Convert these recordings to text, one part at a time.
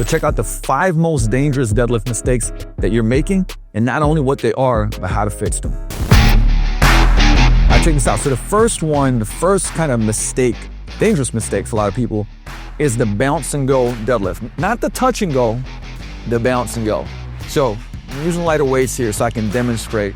So check out the 5 most dangerous deadlift mistakes that you're making, and not only what they are, but how to fix them. All right, check this out. So the first kind of mistake, dangerous mistake for a lot of people, is the bounce and go deadlift. Not the touch and go, the bounce and go. So I'm using lighter weights here so I can demonstrate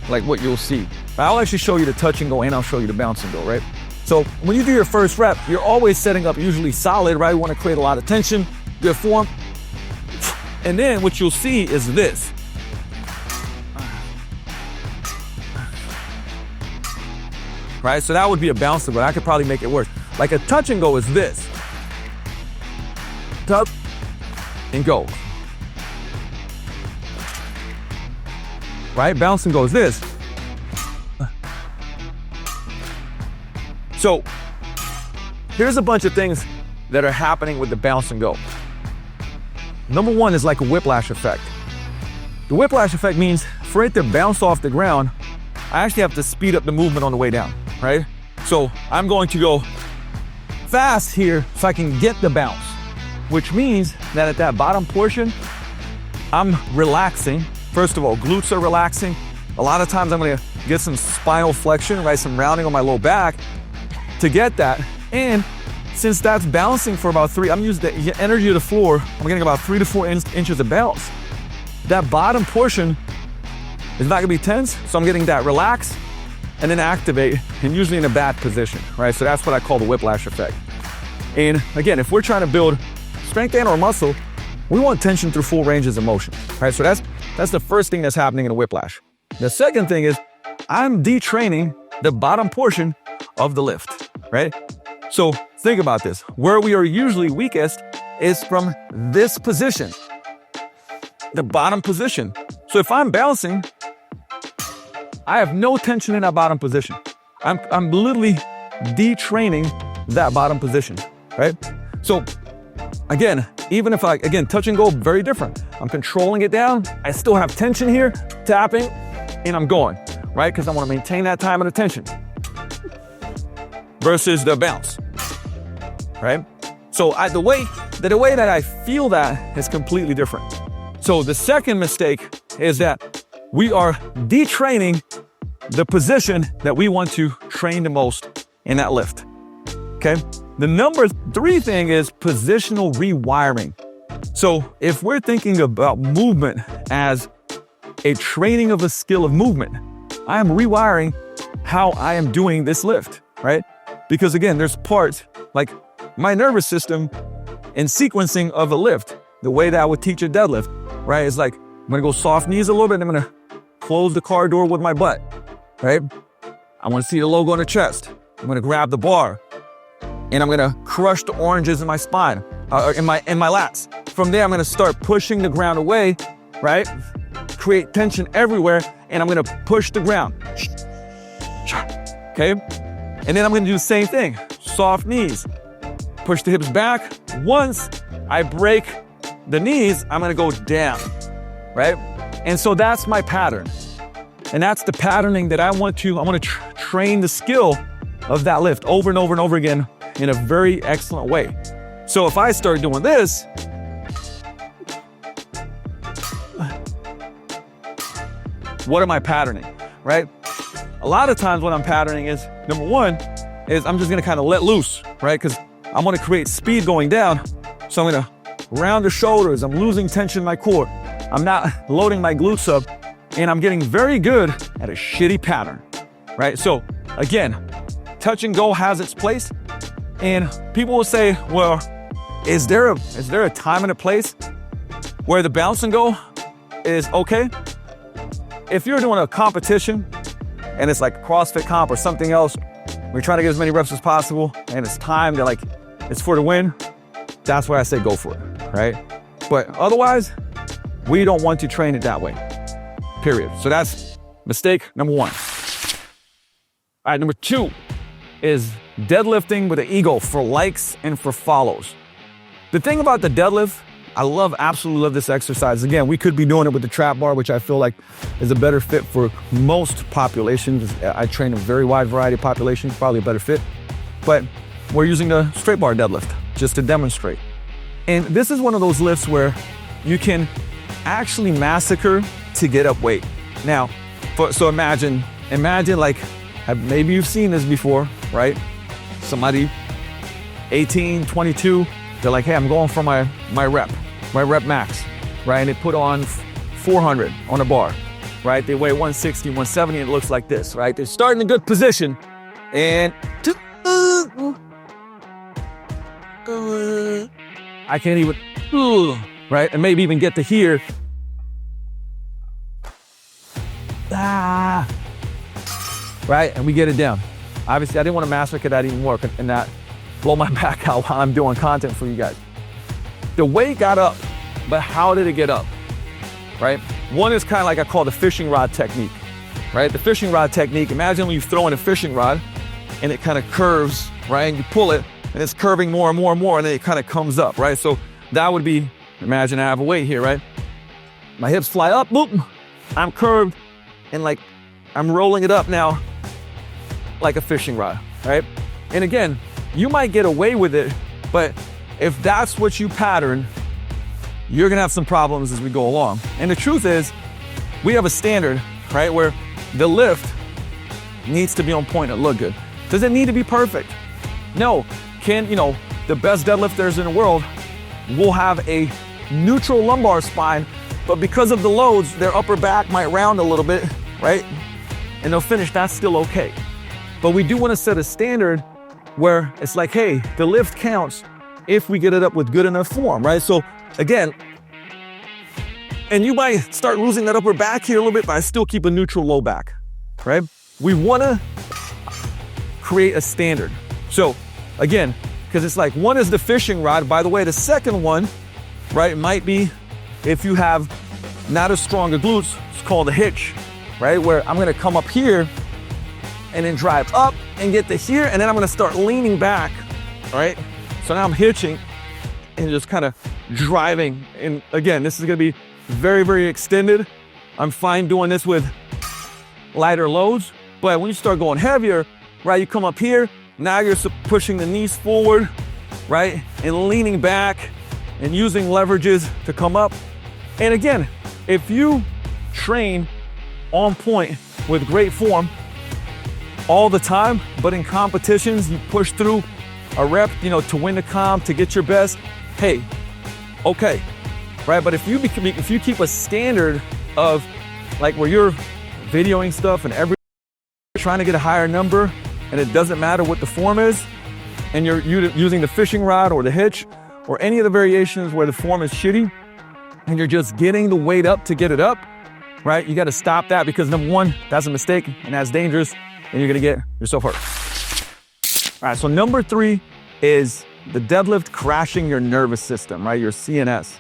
like what you'll see. I'll actually show you the touch and go, and I'll show you the bounce and go, right? So when you do your first rep, you're always setting up usually solid, right? You want to create a lot of tension, good form. And then what you'll see is this. Right, so that would be a bouncer, but I could probably make it worse. Like a touch and go is this. Tap and go. Right, bounce and go is this. So here's a bunch of things that are happening with the bounce and go. Number one is like a whiplash effect. The whiplash effect means for it to bounce off the ground, I actually have to speed up the movement on the way down, right? So I'm going to go fast here so I can get the bounce, which means that at that bottom portion, I'm relaxing. First of all, glutes are relaxing. A lot of times I'm gonna get some spinal flexion, right? Some rounding on my low back to get that. And since that's bouncing for about 3, I'm using the energy of the floor, I'm getting about 3 to 4 inches of bounce. That bottom portion is not gonna be tense, so I'm getting that relax and then activate, and usually in a bad position, right? So that's what I call the whiplash effect. And again, if we're trying to build strength and or muscle, we want tension through full ranges of motion, right? So that's the first thing that's happening in a whiplash. The second thing is I'm detraining the bottom portion of the lift, right? So think about this. Where we are usually weakest is from this position, the bottom position. So if I'm bouncing, I have no tension in that bottom position. I'm literally detraining that bottom position, right? So again, even if again, touch and go, very different. I'm controlling it down. I still have tension here, tapping, and I'm going, right? Because I want to maintain that time and attention versus the bounce, right? So the way that I feel that is completely different. So the second mistake is that we are detraining the position that we want to train the most in that lift, okay? The number 3 thing is positional rewiring. So if we're thinking about movement as a training of a skill of movement, I am rewiring how I am doing this lift, right? Because again, there's parts like my nervous system in sequencing of a lift, the way that I would teach a deadlift, right? It's like, I'm gonna go soft knees a little bit, and I'm gonna close the car door with my butt, right? I wanna see the logo on the chest. I'm gonna grab the bar, and I'm gonna crush the oranges in my spine, in my lats. From there, I'm gonna start pushing the ground away, right? Create tension everywhere, and I'm gonna push the ground. Okay? And then I'm gonna do the same thing. Soft knees. Push the hips back. Once I break the knees, I'm gonna go down, right? And so that's my pattern. And that's the patterning that I want to train the skill of that lift over and over and over again in a very excellent way. So if I start doing this, what am I patterning, right? A lot of times what I'm patterning is, number one, is I'm just gonna kind of let loose, right? Because I want to create speed going down. So I'm gonna round the shoulders, I'm losing tension in my core. I'm not loading my glutes up, and I'm getting very good at a shitty pattern, right? So again, touch and go has its place, and people will say, well, is there a time and a place where the bounce and go is okay? If you're doing a competition and it's like a CrossFit comp or something else, we're trying to get as many reps as possible, and it's time to it's for the win, that's why I say go for it, right? But otherwise, we don't want to train it that way, period. So that's mistake number 1. All right, number 2 is deadlifting with an ego for likes and for follows. The thing about the deadlift, I absolutely love this exercise. Again, we could be doing it with the trap bar, which I feel like is a better fit for most populations. I train a very wide variety of populations, probably a better fit. But we're using the straight bar deadlift just to demonstrate. And this is one of those lifts where you can actually massacre to get up weight. Now, so imagine like, maybe you've seen this before, right? Somebody 18, 22, they're like, hey, I'm going for my rep max, right? And they put on 400 on a bar, right? They weigh 160, 170, and it looks like this, right? They're starting in a good position, and I can't even, right? And maybe even get to here. Right? And we get it down. Obviously, I didn't want to massacre that even more and not blow my back out while I'm doing content for you guys. The weight got up, but how did it get up? Right? One is kind of like I call the fishing rod technique, right? The fishing rod technique, imagine when you throw in a fishing rod and it kind of curves, right? And you pull it and it's curving more and more and more, and then it kind of comes up, right? So that would be, imagine I have a weight here, right? My hips fly up, boop, I'm curved, and like I'm rolling it up now like a fishing rod, right? And again, you might get away with it, but if that's what you pattern, you're gonna have some problems as we go along. And the truth is, we have a standard, right, where the lift needs to be on point and look good. Does it need to be perfect? No. The best deadlifters in the world will have a neutral lumbar spine, but because of the loads, their upper back might round a little bit, right? And they'll finish, that's still okay. But we do want to set a standard where it's like, hey, the lift counts if we get it up with good enough form, right? So again, and you might start losing that upper back here a little bit, but I still keep a neutral low back, right? We want to create a standard. So again, because it's like, one is the fishing rod. By the way, the second one, right, might be if you have not as strong a glutes, it's called a hitch, right? Where I'm going to come up here and then drive up and get to here, and then I'm going to start leaning back, right? So now I'm hitching and just kind of driving. And again, this is going to be very, very extended. I'm fine doing this with lighter loads, but when you start going heavier, right, you come up here, now you're pushing the knees forward, right, and leaning back and using leverages to come up. And again, if you train on point with great form all the time, but in competitions, you push through a rep, to win the comp, to get your best, hey, okay, right? But if you keep a standard of like where you're videoing stuff and trying to get a higher number, and it doesn't matter what the form is, and you're using the fishing rod or the hitch or any of the variations where the form is shitty, and you're just getting the weight up to get it up, right? You got to stop that, because number one, that's a mistake and that's dangerous, and you're going to get yourself hurt. All right, so number 3 is the deadlift crashing your nervous system, right? Your CNS.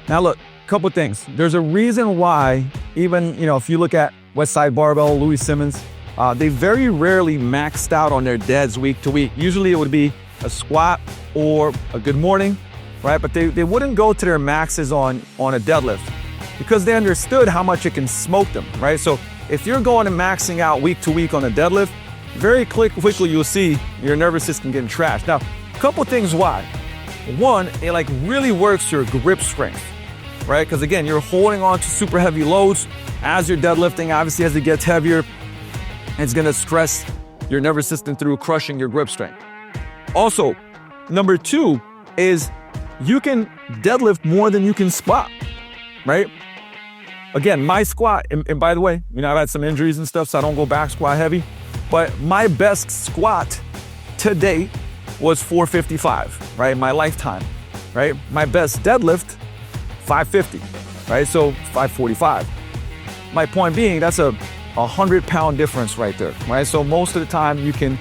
Now look, a couple things. There's a reason why, even, if you look at Westside Barbell, Louis Simmons, they very rarely maxed out on their deads week to week. Usually it would be a squat or a good morning, right? But they wouldn't go to their maxes on a deadlift because they understood how much it can smoke them, right? So if you're going and maxing out week to week on a deadlift, very quickly you'll see your nervous system getting trashed. Now, a couple things why. One, it like really works your grip strength, right? Because again, you're holding on to super heavy loads as you're deadlifting. Obviously, as it gets heavier, it's gonna stress your nervous system through crushing your grip strength. Also, number 2 is you can deadlift more than you can squat, right? Again, my squat, and by the way, I've had some injuries and stuff, so I don't go back squat heavy, but my best squat to date was 455, right? My lifetime, right? My best deadlift, 550, right? So 545. My point being, that's a 100-pound difference right there, right? So most of the time you can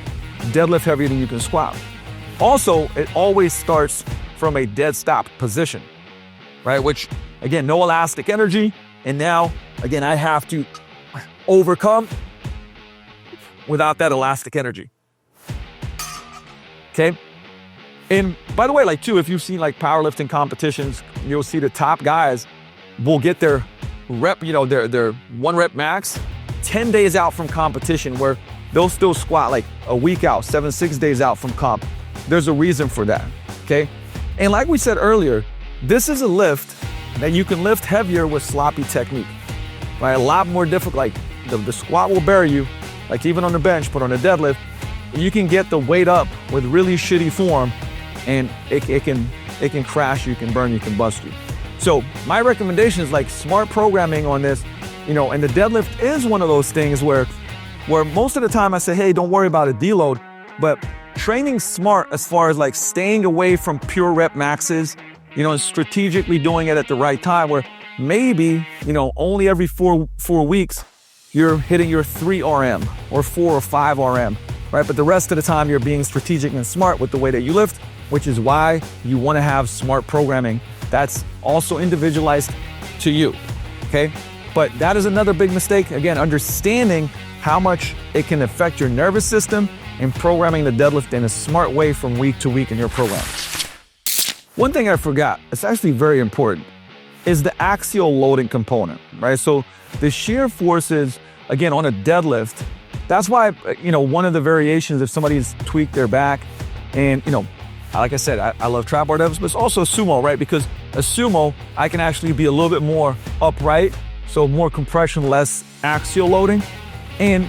deadlift heavier than you can squat. Also, it always starts from a dead stop position, right? Which, again, no elastic energy. And now, again, I have to overcome without that elastic energy. Okay? And by the way, like too, if you've seen like powerlifting competitions, you'll see the top guys will get their rep, their 1 rep max 10 days out from competition, where they'll still squat like a week out, 6 days out from comp. There's a reason for that, okay? And like we said earlier, this is a lift that you can lift heavier with sloppy technique, right? A lot more difficult, like the squat will bury you, like even on the bench, but on a deadlift, you can get the weight up with really shitty form and it can crash you, can burn you, can bust you. So my recommendation is like smart programming on this, you know, and the deadlift is one of those things where most of the time I say, hey, don't worry about a deload, but training smart as far as like staying away from pure rep maxes, you know, and strategically doing it at the right time where maybe, you know, only every four weeks you're hitting your 3 RM or 4 or 5 RM, right? But the rest of the time you're being strategic and smart with the way that you lift, which is why you want to have smart programming that's also individualized to you, okay? But that is another big mistake. Again, understanding how much it can affect your nervous system and programming the deadlift in a smart way from week to week in your program. One thing I forgot, it's actually very important, is the axial loading component, right? So the shear forces, again, on a deadlift, that's why, you know, one of the variations, if somebody's tweaked their back and, you know, like I said, I love trap bar deadlifts, but it's also sumo, right? Because a sumo, I can actually be a little bit more upright, so more compression, less axial loading. And,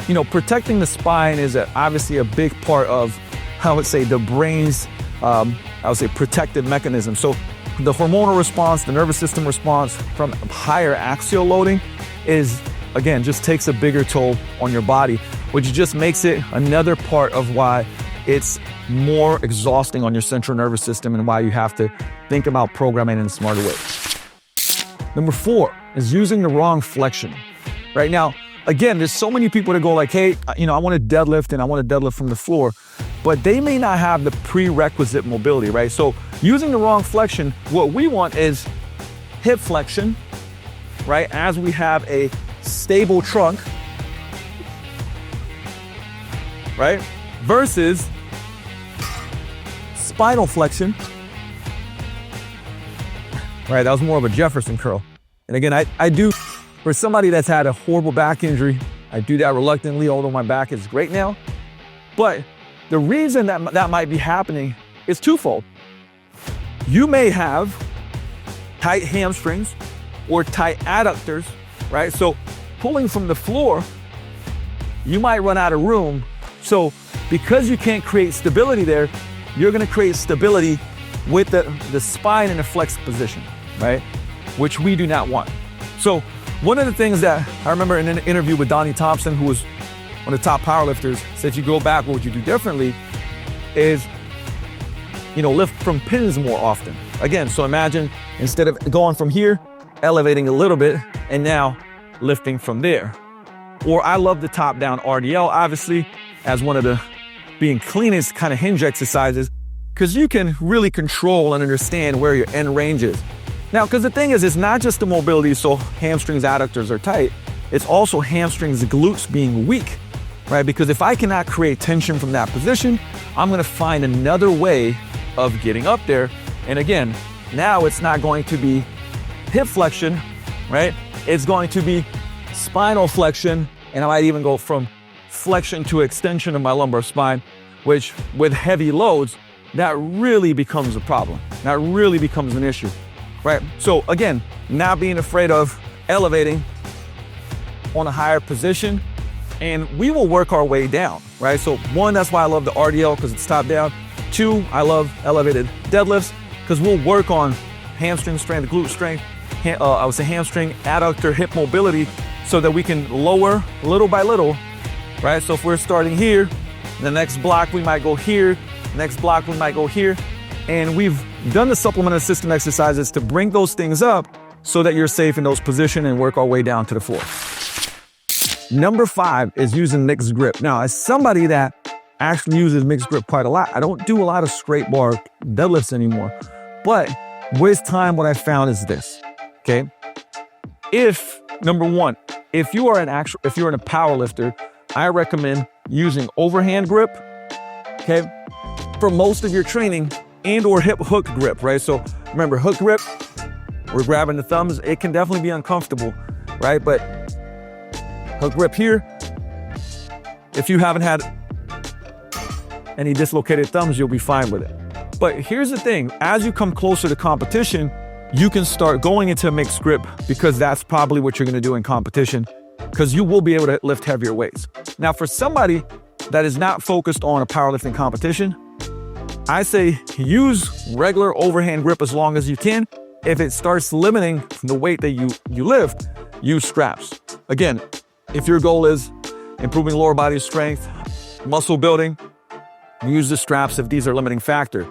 you know, protecting the spine is obviously a big part of, I would say, the brain's, I would say, protective mechanism. So the hormonal response, the nervous system response from higher axial loading is, again, just takes a bigger toll on your body, which just makes it another part of why it's more exhausting on your central nervous system and why you have to think about programming in a smarter way. Number 4 is using the wrong flexion. Right now, again, there's so many people that go like, hey, you know, I want to deadlift and I want to deadlift from the floor, but they may not have the prerequisite mobility, right? So using the wrong flexion, what we want is hip flexion, right? As we have a stable trunk, right? Versus spinal flexion, right? That was more of a Jefferson curl. And again, I do, for somebody that's had a horrible back injury, I do that reluctantly, although my back is great now. But the reason that might be happening is twofold. You may have tight hamstrings or tight adductors, right? So pulling from the floor, you might run out of room. So because you can't create stability there, you're gonna create stability with the spine in a flexed position, right? Which we do not want. So one of the things that I remember in an interview with Donnie Thompson, who was one of the top powerlifters, said, if you go back, what would you do differently is, you know, lift from pins more often. Again, so imagine instead of going from here, elevating a little bit, and now lifting from there. Or I love the top down RDL, obviously, as one of the being cleanest kind of hinge exercises, because you can really control and understand where your end range is. Now, because the thing is, it's not just the mobility, so hamstrings, adductors are tight, it's also hamstrings, glutes being weak, right? Because if I cannot create tension from that position, I'm gonna find another way of getting up there. And again, now it's not going to be hip flexion, right? It's going to be spinal flexion, and I might even go from flexion to extension of my lumbar spine, which with heavy loads, that really becomes a problem. That really becomes an issue, right? So again, not being afraid of elevating on a higher position, and we will work our way down, right? So one, that's why I love the RDL, because it's top down. 2, I love elevated deadlifts, because we'll work on hamstring strength, glute strength, I would say hamstring, adductor, hip mobility, so that we can lower little by little, right? So if we're starting here, the next block we might go here, next block we might go here, and we've done the supplemental system exercises to bring those things up so that you're safe in those positions and work our way down to the floor. Number 5 is using mixed grip. Now, as somebody that actually uses mixed grip quite a lot, I don't do a lot of straight bar deadlifts anymore, but with time, what I found is this, okay? If, number 1, if you're a power lifter, I recommend using overhand grip, okay, for most of your training, and or hip hook grip, right? So remember, hook grip, we're grabbing the thumbs. It can definitely be uncomfortable, right? But hook grip here, if you haven't had any dislocated thumbs, you'll be fine with it. But here's the thing, as you come closer to competition, you can start going into a mixed grip because that's probably what you're gonna do in competition because you will be able to lift heavier weights. Now, for somebody that is not focused on a powerlifting competition, I say use regular overhand grip as long as you can. If it starts limiting the weight that you lift, use straps. Again, if your goal is improving lower body strength, muscle building, use the straps if these are a limiting factor.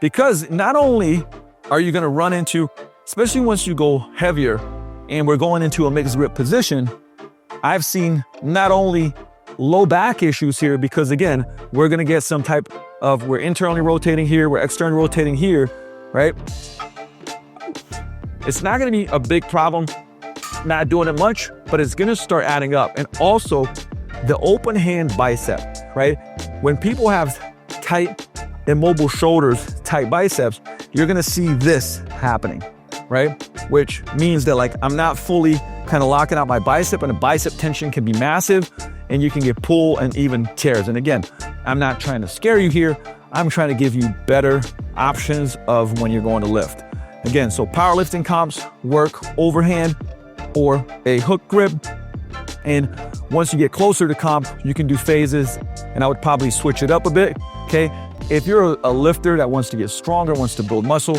Because not only are you gonna run into, especially once you go heavier and we're going into a mixed grip position, I've seen not only low back issues here, because again, we're gonna get some type of, we're internally rotating here, we're externally rotating here, right? It's not gonna be a big problem not doing it much, but it's gonna start adding up. And also the open hand bicep, right? When people have tight, immobile shoulders, tight biceps, you're gonna see this happening, right? Which means that like I'm not fully kind of locking out my bicep, and the bicep tension can be massive and you can get pull and even tears. And again, I'm not trying to scare you here. I'm trying to give you better options of when you're going to lift. Again, so powerlifting comps work overhand or a hook grip. And once you get closer to comp, you can do phases, and I would probably switch it up a bit, okay? If you're a lifter that wants to get stronger, wants to build muscle,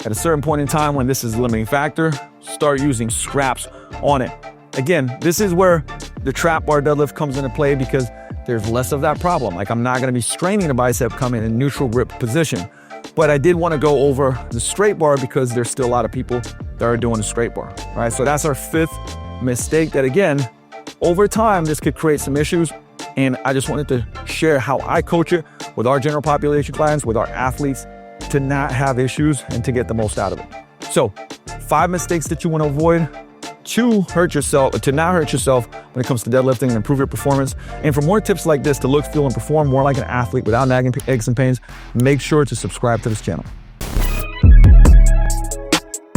at a certain point in time when this is a limiting factor, start using straps on it. Again, this is where the trap bar deadlift comes into play because there's less of that problem. Like I'm not gonna be straining the bicep coming in neutral grip position. But I did wanna go over the straight bar because there's still a lot of people that are doing the straight bar, all right? So that's our 5th mistake that again, over time, this could create some issues. And I just wanted to share how I coach it with our general population clients, with our athletes, to not have issues and to get the most out of it. So 5 mistakes that you want to avoid to not hurt yourself when it comes to deadlifting and improve your performance. And for more tips like this to look, feel, and perform more like an athlete without nagging aches and pains, make sure to subscribe to this channel.